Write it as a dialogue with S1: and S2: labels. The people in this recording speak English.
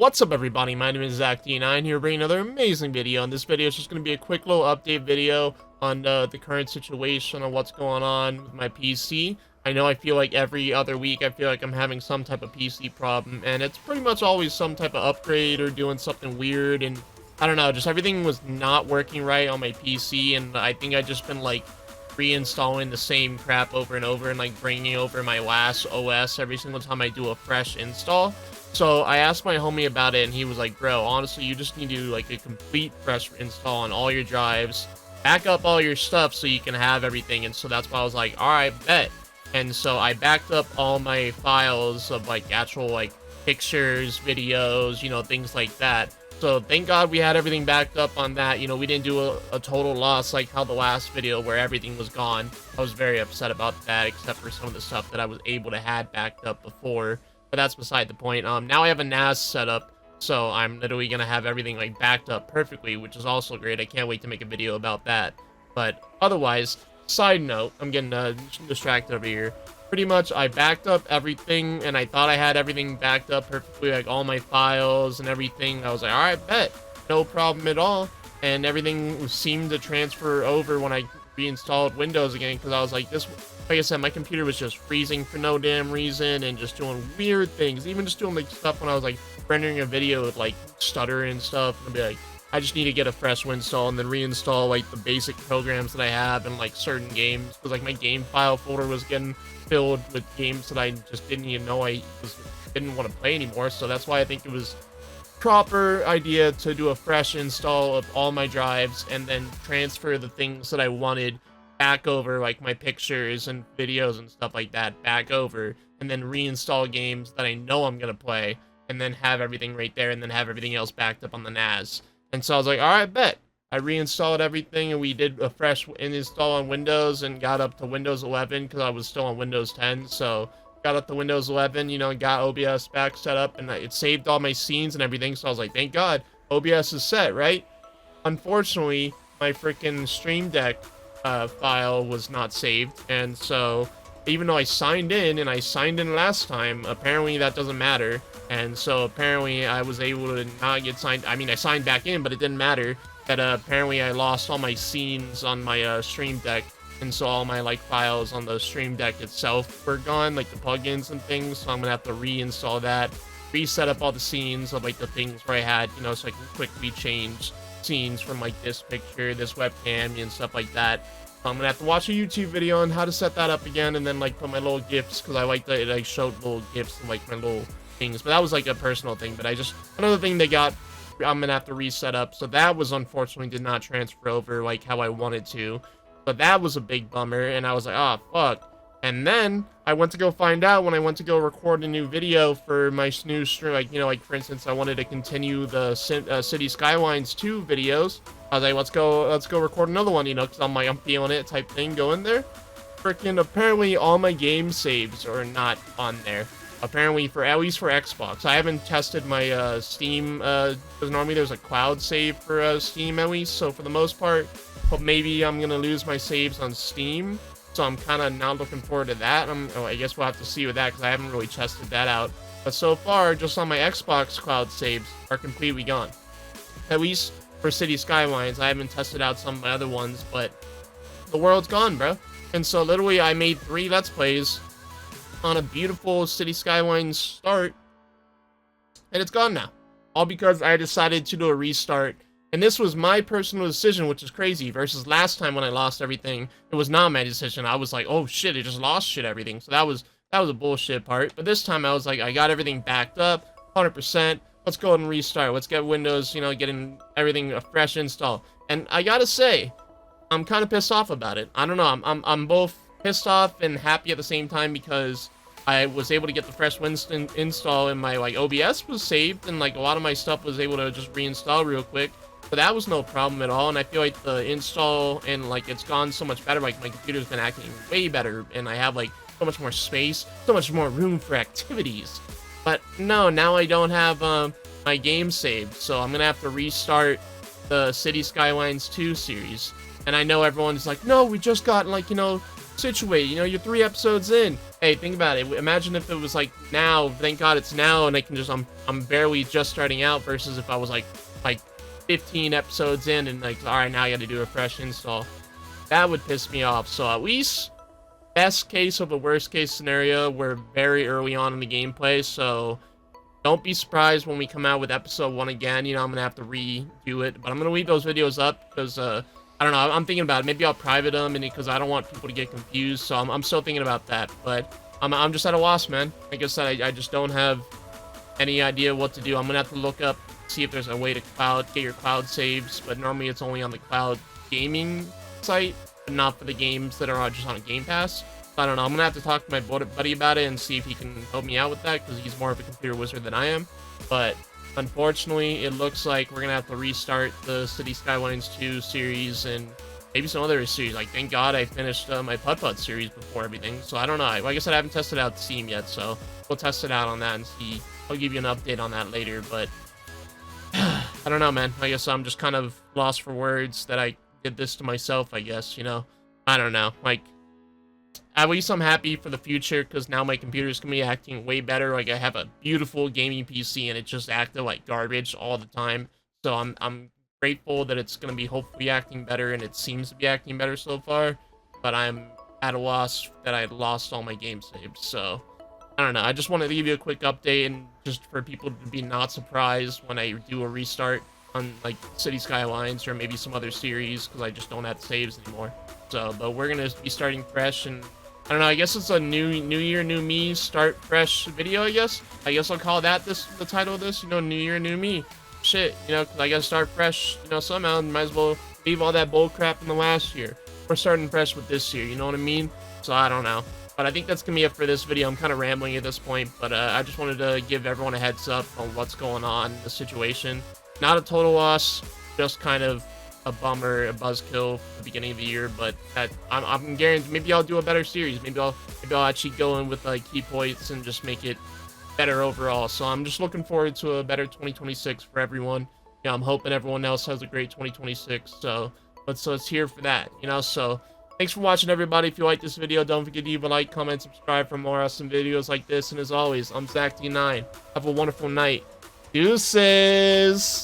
S1: What's up, everybody? My name is Zach D9 here, bringing another amazing video. And this video is just going to be a quick little update video on the current situation on what's going on with my PC. I know I feel like every other week I feel like I'm having some type of PC problem, and it's pretty much always some type of upgrade or doing something weird, and I don't know, just everything was not working right on my PC, and I think I just been like reinstalling the same crap over and over and like bringing over my last OS every single time I do a fresh install. So I asked my homie about it, and he was like, bro, honestly, you just need to do like a complete fresh install on all your drives, back up all your stuff so you can have everything. And so that's why I was like, all right, bet. And so I backed up all my files of like actual like pictures, videos, things like that. So thank God we had everything backed up on that. We didn't do a total loss like how the last video where everything was gone. I was very upset about that, except for some of the stuff that I was able to had backed up before. But that's beside the point. Now I have a NAS set up, so I'm literally gonna have everything like backed up perfectly, which is also great. I can't wait to make a video about that. But otherwise, side note, I'm getting distracted over here. Pretty much, I backed up everything, and I thought I had everything backed up perfectly, like all my files and everything. I was like, all right, bet, no problem at all. And everything seemed to transfer over when I reinstalled Windows again, because I was like, like I said, my computer was just freezing for no damn reason and just doing weird things. Even just doing like stuff when I was like rendering a video with like stutter and stuff. And I'd be like, I just need to get a fresh install and then reinstall like the basic programs that I have and like certain games. Because like my game file folder was getting filled with games that I just didn't even know didn't want to play anymore. So that's why I think it was proper idea to do a fresh install of all my drives and then transfer the things that I wanted back over, like my pictures and videos and stuff like that, back over, and then reinstall games that I know I'm gonna play, and then have everything right there, and then have everything else backed up on the NAS. And so I was like, all right, bet. I reinstalled everything, and we did a fresh install on Windows and got up to Windows 11 because I was still on Windows 10. So got up to Windows 11, and got OBS back set up, and it saved all my scenes and everything. So I was like, thank God, OBS is set, right? Unfortunately, my freaking Stream Deck file was not saved, and so even though I signed in, and I signed in last time, apparently that doesn't matter. And so apparently I was able to not get signed. I mean, I signed back in, but it didn't matter. That apparently I lost all my scenes on my Stream Deck, and so all my like files on the Stream Deck itself were gone, like the plugins and things. So I'm gonna have to reinstall that, reset up all the scenes of like the things where I had, so I can quickly change scenes from like this picture, this webcam, and stuff like that. I'm gonna have to watch a YouTube video on how to set that up again, and then like put my little gifs, because I like that it like showed little gifs and like my little things. But that was like a personal thing. But another thing they got, I'm gonna have to reset up. So that was unfortunately did not transfer over like how I wanted to. But that was a big bummer, and I was like, oh fuck. And then I went to go find out when I went to go record a new video for my new stream, like for instance, I wanted to continue the City Skylines 2 videos. I was like, let's go record another one, because I'm feeling it type thing, go in there. Freaking apparently all my game saves are not on there. Apparently at least for Xbox. I haven't tested my Steam, because normally there's a cloud save for Steam at least, so for the most part, but maybe I'm gonna lose my saves on Steam. So I'm kind of not looking forward to that. I guess we'll have to see with that, because I haven't really tested that out. But so far, just on my Xbox cloud saves are completely gone. At least for City Skylines. I haven't tested out some of my other ones, but the world's gone, bro. And so literally I made 3 Let's Plays on a beautiful City Skylines start, and it's gone now. All because I decided to do a restart. And this was my personal decision, which is crazy, versus last time when I lost everything, it was not my decision. I was like, oh shit, it just lost everything. So that was a bullshit part. But this time I was like, I got everything backed up, 100%. Let's go ahead and restart. Let's get Windows, getting everything a fresh install. And I gotta say, I'm kind of pissed off about it. I don't know, I'm both pissed off and happy at the same time, because I was able to get the fresh Winston install, and my like OBS was saved, and like a lot of my stuff was able to just reinstall real quick. But that was no problem at all, and I feel like the install and like it's gone so much better. Like my computer's been acting way better, and I have like so much more space, so much more room for activities. But no, now I don't have my game saved, so I'm gonna have to restart the City Skylines 2 series. And I know everyone's like, no, we just got like situated. You know, you're 3 episodes in. Hey, think about it. Imagine if it was like now. Thank God it's now, and I can just I'm barely just starting out. Versus if I was like 15 episodes in, and like, all right, now I got to do a fresh install. That would piss me off. So at least best case of a worst case scenario, we're very early on in the gameplay. So don't be surprised when we come out with episode 1 again. You know, I'm gonna have to redo it, but I'm gonna leave those videos up because I don't know. I'm thinking about it. Maybe I'll private them, and because I don't want people to get confused. So I'm still thinking about that. But I'm just at a loss, man. Like I said, I just don't have any idea what to do. I'm gonna have to look up, see if there's a way to get your cloud saves. But normally it's only on the cloud gaming site, but not for the games that are just on a Game Pass. I don't know. I'm gonna have to talk to my buddy about it and see if he can help me out with that, because he's more of a computer wizard than I am. But unfortunately, it looks like we're gonna have to restart the City Skylines 2 series and maybe some other series. Like, thank God I finished my Putt series before everything. So I don't know. Like I said, I haven't tested out Steam yet, so we'll test it out on that and see. I'll give you an update on that later. But I don't know, man. I guess I'm just kind of lost for words that I did this to myself, I guess, you know. I don't know. Like, at least I'm happy for the future, because now my computer's gonna be acting way better. Like, I have a beautiful gaming PC, and it just acted like garbage all the time. So I'm grateful that it's gonna be hopefully acting better, and it seems to be acting better so far. But I'm at a loss that I lost all my game saves. So I don't know. I just wanted to give you a quick update, and just for people to be not surprised when I do a restart on like City Skylines or maybe some other series, because I just don't have saves anymore. So, but we're gonna be starting fresh, and I don't know, I guess it's a new year, new me, start fresh video, I guess. I'll call that the title of this, you know, new year, new me. Shit, you know, 'cause I gotta start fresh, you know, somehow. Might as well leave all that bull crap in the last year. We're starting fresh with this year, you know what I mean? So I don't know. But I think that's gonna be it for this video. I'm kind of rambling at this point, but I just wanted to give everyone a heads up on what's going on in the situation. Not a total loss, just kind of a bummer, a buzzkill at the beginning of the year, but that I'm guaranteed. Maybe I'll do a better series. Maybe I'll actually go in with like key points and just make it better overall. So I'm just looking forward to a better 2026 for everyone. Yeah, I'm hoping everyone else has a great 2026. So let's hear for that, you know. So thanks for watching, everybody. If you like this video, don't forget to leave a like, comment, subscribe for more awesome videos like this. And as always, I'm Zach D9. Have a wonderful night. Deuces.